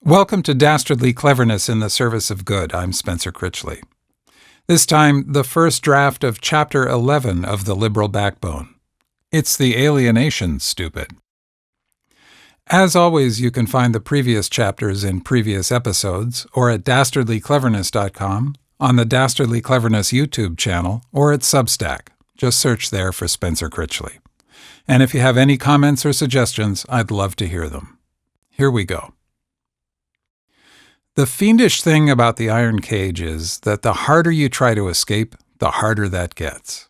Welcome to Dastardly Cleverness in the Service of Good. I'm Spencer Critchley. This time, the first draft of Chapter 11 of The Liberal Backbone. It's the alienation, stupid. As always, you can find the previous chapters in previous episodes, or at dastardlycleverness.com, on the Dastardly Cleverness YouTube channel, or at Substack. Just search there for Spencer Critchley. And if you have any comments or suggestions, I'd love to hear them. Here we go. The fiendish thing about the iron cage is that the harder you try to escape, the harder that gets.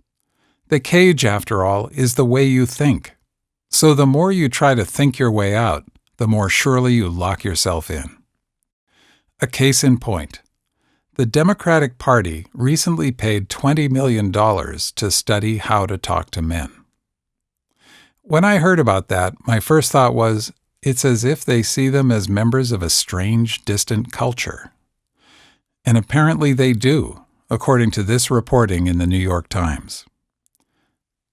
The cage, after all, is the way you think. So the more you try to think your way out, the more surely you lock yourself in. A case in point. The Democratic Party recently paid $20 million to study how to talk to men. When I heard about that, my first thought was, it's as if they see them as members of a strange, distant culture. And apparently they do, according to this reporting in the New York Times.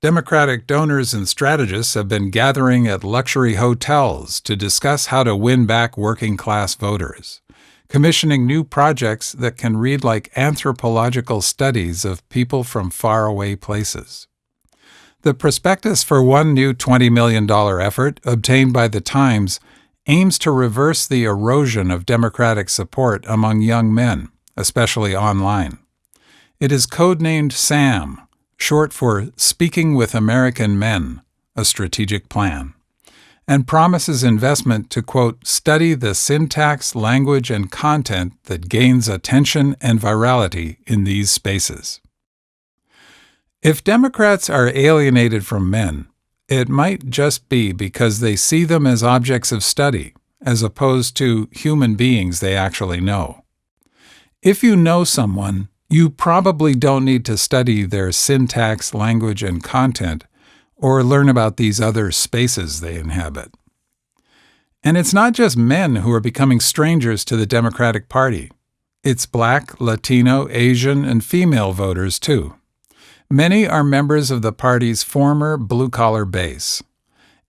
Democratic donors and strategists have been gathering at luxury hotels to discuss how to win back working-class voters, commissioning new projects that can read like anthropological studies of people from faraway places. The prospectus for one new $20 million effort, obtained by the Times, aims to reverse the erosion of Democratic support among young men, especially online. It is codenamed SAM, short for Speaking with American Men, a strategic plan, and promises investment to, quote, study the syntax, language, and content that gains attention and virality in these spaces. If Democrats are alienated from men, it might just be because they see them as objects of study, as opposed to human beings they actually know. If you know someone, you probably don't need to study their syntax, language, and content, or learn about these other spaces they inhabit. And it's not just men who are becoming strangers to the Democratic Party. It's Black, Latino, Asian, and female voters, too. Many are members of the party's former blue-collar base.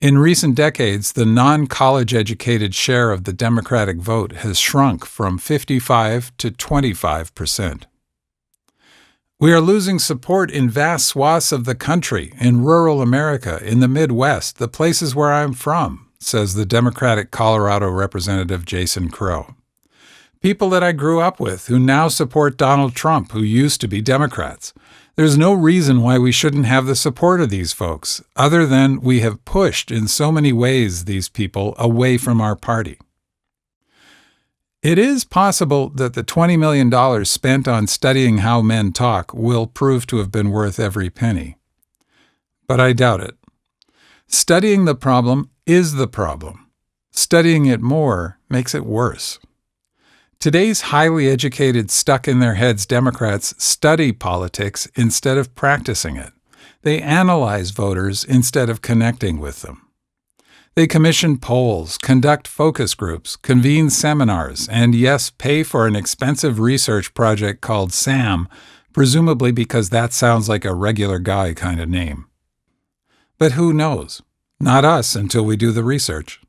In recent decades, the non-college-educated share of the Democratic vote has shrunk from 55% to 25%. We are losing support in vast swaths of the country, in rural America, in the Midwest, the places where I'm from, says the Democratic Colorado Representative Jason Crow. People that I grew up with who now support Donald Trump, who used to be Democrats. There's no reason why we shouldn't have the support of these folks, other than we have pushed in so many ways these people away from our party. It is possible that the $20 million spent on studying how men talk will prove to have been worth every penny. But I doubt it. Studying the problem is the problem. Studying it more makes it worse. Today's highly educated, stuck-in-their-heads Democrats study politics instead of practicing it. They analyze voters instead of connecting with them. They commission polls, conduct focus groups, convene seminars, and yes, pay for an expensive research project called SAM, presumably because that sounds like a regular guy kind of name. But who knows? Not us until we do the research.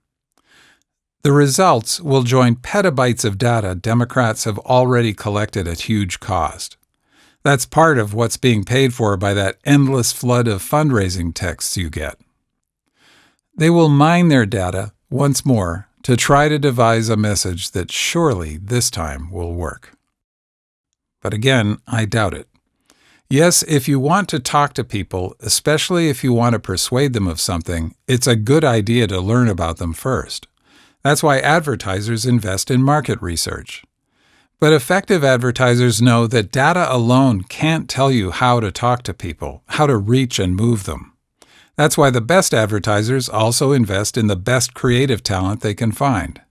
The results will join petabytes of data Democrats have already collected at huge cost. That's part of what's being paid for by that endless flood of fundraising texts you get. They will mine their data once more to try to devise a message that surely this time will work. But again, I doubt it. Yes, if you want to talk to people, especially if you want to persuade them of something, it's a good idea to learn about them first. That's why advertisers invest in market research. But effective advertisers know that data alone can't tell you how to talk to people, how to reach and move them. That's why the best advertisers also invest in the best creative talent they can find.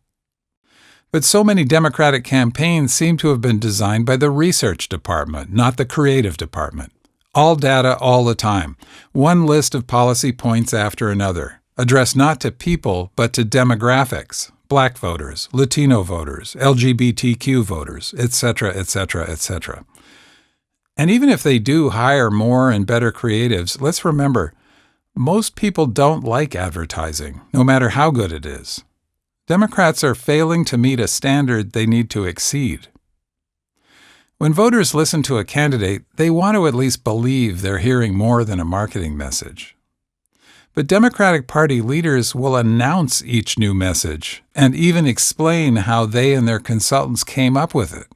But so many Democratic campaigns seem to have been designed by the research department, not the creative department. All data all the time, one list of policy points after another, addressed not to people but to demographics, Black voters, Latino voters, LGBTQ voters, etc., etc., etc. And even if they do hire more and better creatives, let's remember, most people don't like advertising, no matter how good it is. Democrats are failing to meet a standard they need to exceed. When voters listen to a candidate, they want to at least believe they're hearing more than a marketing message. But Democratic Party leaders will announce each new message and even explain how they and their consultants came up with it,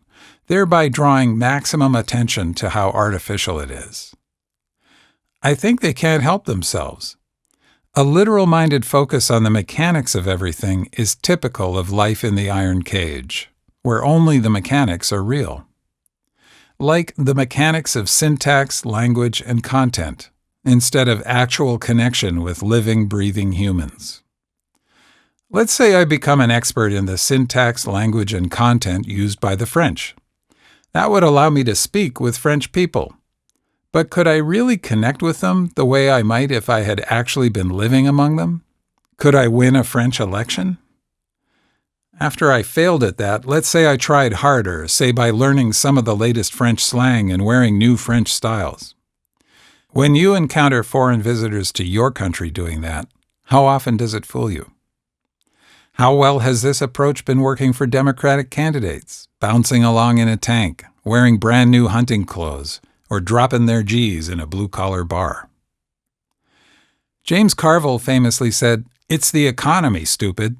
thereby drawing maximum attention to how artificial it is. I think they can't help themselves. A literal-minded focus on the mechanics of everything is typical of life in the iron cage, where only the mechanics are real. Like the mechanics of syntax, language, and content, instead of actual connection with living, breathing humans. Let's say I become an expert in the syntax, language, and content used by the French. That would allow me to speak with French people. But could I really connect with them the way I might if I had actually been living among them? Could I win a French election? After I failed at that, let's say I tried harder, say by learning some of the latest French slang and wearing new French styles. When you encounter foreign visitors to your country doing that, how often does it fool you? How well has this approach been working for Democratic candidates, bouncing along in a tank, wearing brand new hunting clothes, or dropping their G's in a blue-collar bar? James Carville famously said, "It's the economy, stupid."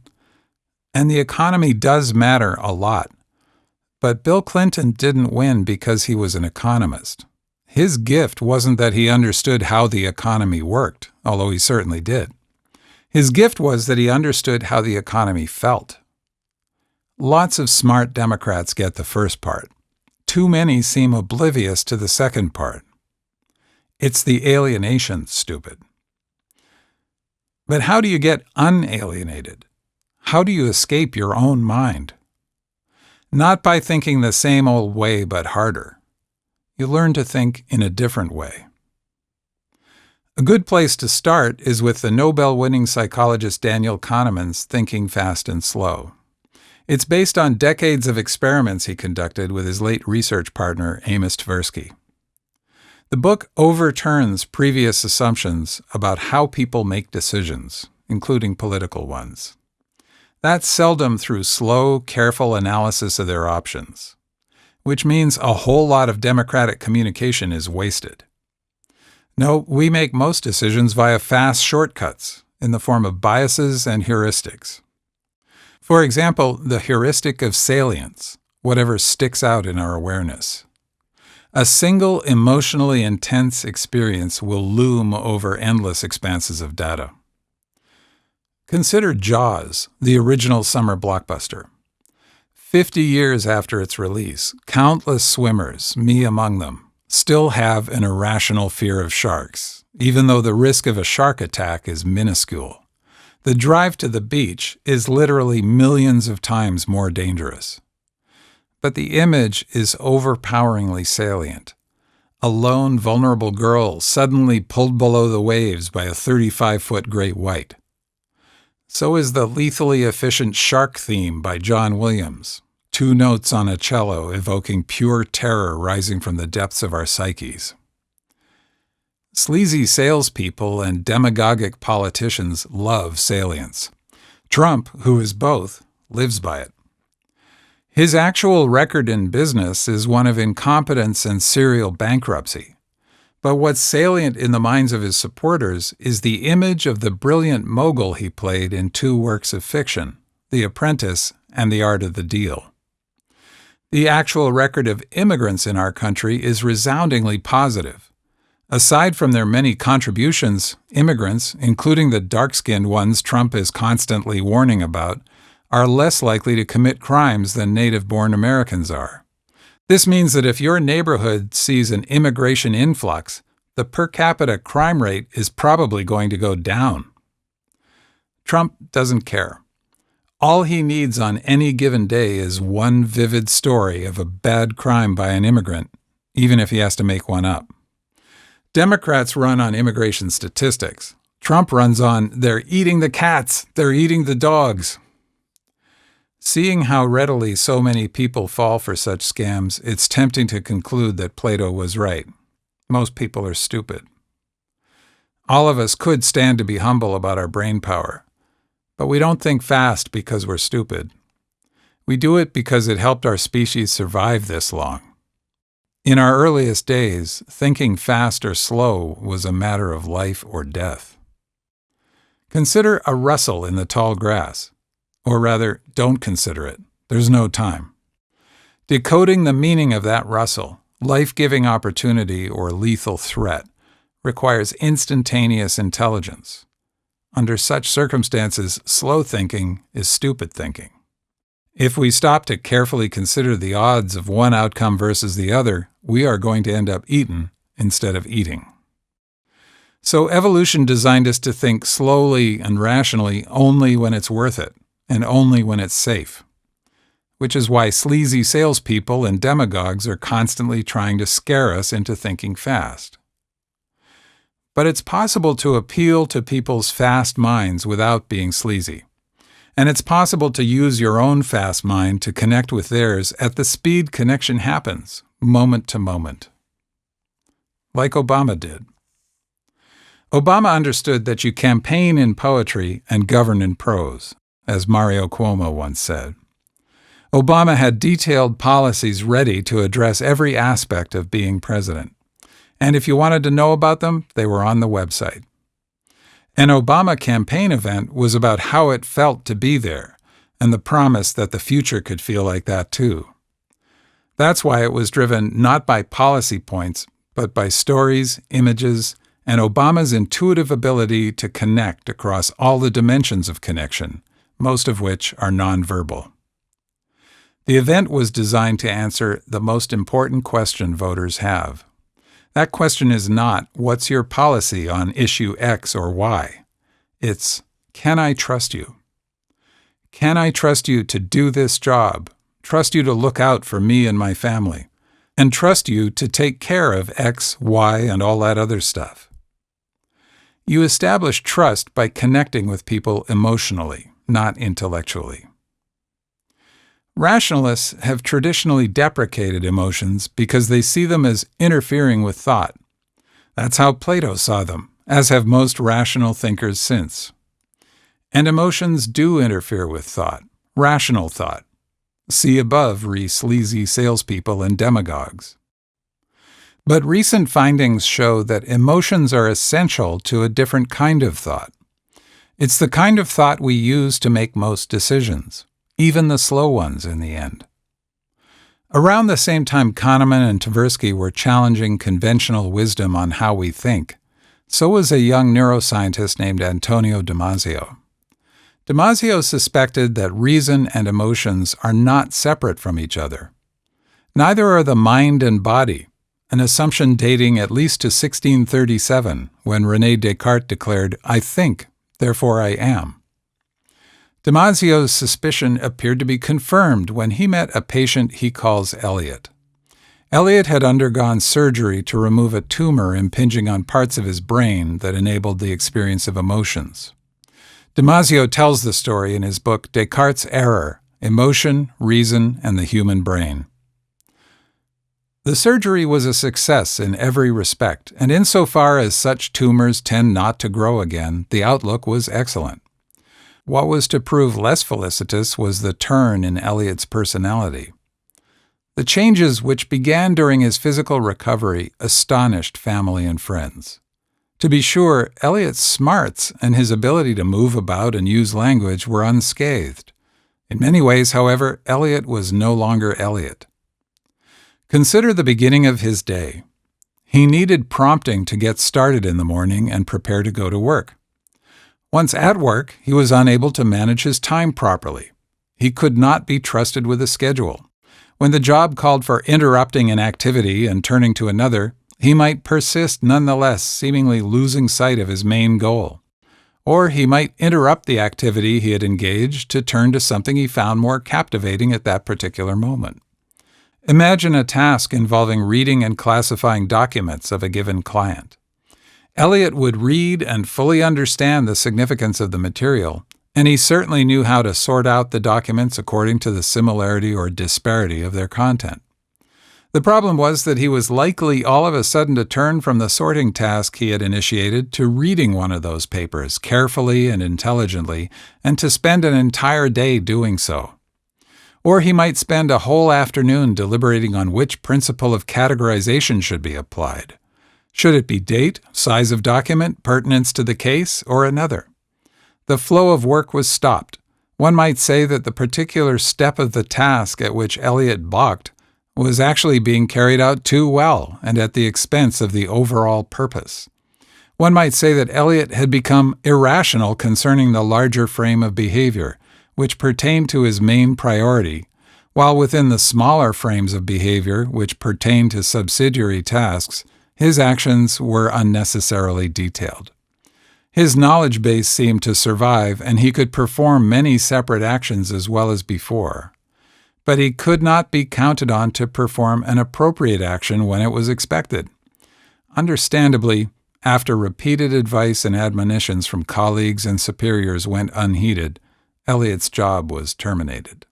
And the economy does matter a lot. But Bill Clinton didn't win because he was an economist. His gift wasn't that he understood how the economy worked, although he certainly did. His gift was that he understood how the economy felt. Lots of smart Democrats get the first part. Too many seem oblivious to the second part. It's the alienation, stupid. But how do you get unalienated? How do you escape your own mind? Not by thinking the same old way, but harder. You learn to think in a different way. A good place to start is with the Nobel-winning psychologist Daniel Kahneman's Thinking Fast and Slow. It's based on decades of experiments he conducted with his late research partner, Amos Tversky. The book overturns previous assumptions about how people make decisions, including political ones. That's seldom through slow, careful analysis of their options, which means a whole lot of democratic communication is wasted. No, we make most decisions via fast shortcuts in the form of biases and heuristics. For example, the heuristic of salience, whatever sticks out in our awareness. A single emotionally intense experience will loom over endless expanses of data. Consider Jaws, the original summer blockbuster. 50 years after its release, countless swimmers, me among them, still have an irrational fear of sharks, even though the risk of a shark attack is minuscule. The drive to the beach is literally millions of times more dangerous. But the image is overpoweringly salient. A lone, vulnerable girl suddenly pulled below the waves by a 35-foot great white. So is the lethally efficient shark theme by John Williams, 2 notes on a cello evoking pure terror rising from the depths of our psyches. Sleazy salespeople and demagogic politicians love salience. Trump, who is both, lives by it. His actual record in business is one of incompetence and serial bankruptcy. But what's salient in the minds of his supporters is the image of the brilliant mogul he played in 2 works of fiction, The Apprentice and The Art of the Deal. The actual record of immigrants in our country is resoundingly positive. Aside from their many contributions, immigrants, including the dark-skinned ones Trump is constantly warning about, are less likely to commit crimes than native-born Americans are. This means that if your neighborhood sees an immigration influx, the per capita crime rate is probably going to go down. Trump doesn't care. All he needs on any given day is one vivid story of a bad crime by an immigrant, even if he has to make one up. Democrats run on immigration statistics. Trump runs on, they're eating the cats, they're eating the dogs. Seeing how readily so many people fall for such scams, it's tempting to conclude that Plato was right. Most people are stupid. All of us could stand to be humble about our brain power, But we don't think fast because we're stupid. We do it because it helped our species survive this long. In our earliest days, thinking fast or slow was a matter of life or death. Consider a rustle in the tall grass. Or rather, don't consider it. There's no time. Decoding the meaning of that rustle, life-giving opportunity or lethal threat, requires instantaneous intelligence. Under such circumstances, slow thinking is stupid thinking. If we stop to carefully consider the odds of one outcome versus the other, we are going to end up eaten instead of eating. So evolution designed us to think slowly and rationally only when it's worth it, and only when it's safe. Which is why sleazy salespeople and demagogues are constantly trying to scare us into thinking fast. But it's possible to appeal to people's fast minds without being sleazy. And it's possible to use your own fast mind to connect with theirs at the speed connection happens, moment to moment. Like Obama did. Obama understood that you campaign in poetry and govern in prose, as Mario Cuomo once said. Obama had detailed policies ready to address every aspect of being president. And if you wanted to know about them, they were on the website. An Obama campaign event was about how it felt to be there, and the promise that the future could feel like that too. That's why it was driven not by policy points, but by stories, images, and Obama's intuitive ability to connect across all the dimensions of connection, most of which are nonverbal. The event was designed to answer the most important question voters have. That question is not, what's your policy on issue X or Y? It's, can I trust you? Can I trust you to do this job, trust you to look out for me and my family, and trust you to take care of X, Y, and all that other stuff? You establish trust by connecting with people emotionally, not intellectually. Rationalists have traditionally deprecated emotions because they see them as interfering with thought. That's how Plato saw them, as have most rational thinkers since. And emotions do interfere with thought, rational thought. See above re sleazy salespeople and demagogues. But recent findings show that emotions are essential to a different kind of thought. It's the kind of thought we use to make most decisions. Even the slow ones in the end. Around the same time Kahneman and Tversky were challenging conventional wisdom on how we think, so was a young neuroscientist named Antonio Damasio. Damasio suspected that reason and emotions are not separate from each other. Neither are the mind and body, an assumption dating at least to 1637, when René Descartes declared, "I think, therefore I am." Damasio's suspicion appeared to be confirmed when he met a patient he calls Elliot. Elliot had undergone surgery to remove a tumor impinging on parts of his brain that enabled the experience of emotions. Damasio tells the story in his book Descartes' Error, Emotion, Reason, and the Human Brain. The surgery was a success in every respect, and insofar as such tumors tend not to grow again, the outlook was excellent. What was to prove less felicitous was the turn in Elliot's personality. The changes which began during his physical recovery astonished family and friends. To be sure, Elliot's smarts and his ability to move about and use language were unscathed. In many ways, however, Elliot was no longer Elliot. Consider the beginning of his day. He needed prompting to get started in the morning and prepare to go to work. Once at work, he was unable to manage his time properly. He could not be trusted with a schedule. When the job called for interrupting an activity and turning to another, he might persist nonetheless, seemingly losing sight of his main goal. Or he might interrupt the activity he had engaged to turn to something he found more captivating at that particular moment. Imagine a task involving reading and classifying documents of a given client. Elliot would read and fully understand the significance of the material, and he certainly knew how to sort out the documents according to the similarity or disparity of their content. The problem was that he was likely all of a sudden to turn from the sorting task he had initiated to reading one of those papers carefully and intelligently, and to spend an entire day doing so. Or he might spend a whole afternoon deliberating on which principle of categorization should be applied. Should it be date, size of document, pertinence to the case, or another? The flow of work was stopped. One might say that the particular step of the task at which Eliot balked was actually being carried out too well and at the expense of the overall purpose. One might say that Eliot had become irrational concerning the larger frame of behavior, which pertained to his main priority, while within the smaller frames of behavior, which pertained to subsidiary tasks, his actions were unnecessarily detailed. His knowledge base seemed to survive, and he could perform many separate actions as well as before. But he could not be counted on to perform an appropriate action when it was expected. Understandably, after repeated advice and admonitions from colleagues and superiors went unheeded, Eliot's job was terminated.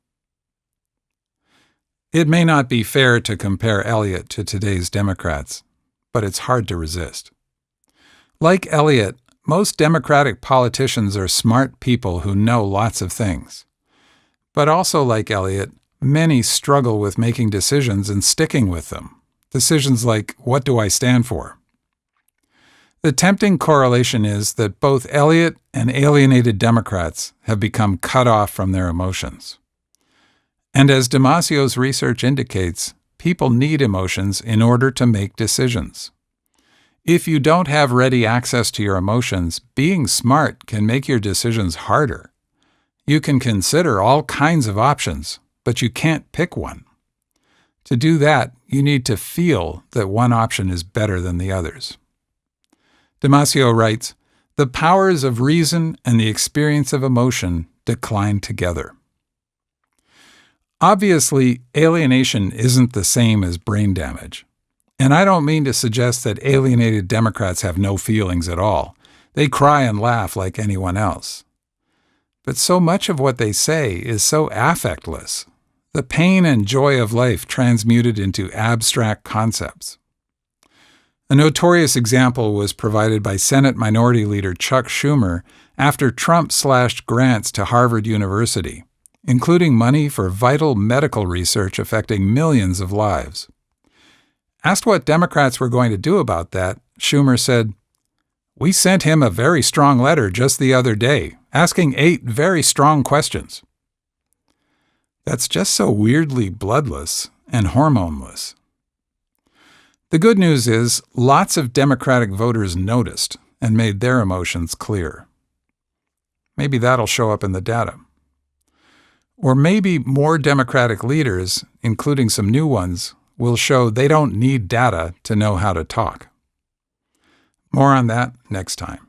It may not be fair to compare Eliot to today's Democrats, but it's hard to resist. Like Eliot, most Democratic politicians are smart people who know lots of things. But also like Eliot, many struggle with making decisions and sticking with them. Decisions like, what do I stand for? The tempting correlation is that both Eliot and alienated Democrats have become cut off from their emotions. And as Damasio's research indicates, people need emotions in order to make decisions. If you don't have ready access to your emotions, being smart can make your decisions harder. You can consider all kinds of options, but you can't pick one. To do that, you need to feel that one option is better than the others. Damasio writes, "The powers of reason and the experience of emotion decline together." Obviously, alienation isn't the same as brain damage. And I don't mean to suggest that alienated Democrats have no feelings at all. They cry and laugh like anyone else. But so much of what they say is so affectless, the pain and joy of life transmuted into abstract concepts. A notorious example was provided by Senate Minority Leader Chuck Schumer after Trump slashed grants to Harvard University, including money for vital medical research affecting millions of lives. Asked what Democrats were going to do about that, Schumer said, "We sent him a very strong letter just the other day, asking 8 very strong questions." That's just so weirdly bloodless and hormoneless. The good news is lots of Democratic voters noticed and made their emotions clear. Maybe that'll show up in the data. Or maybe more Democratic leaders, including some new ones, will show they don't need data to know how to talk. More on that next time.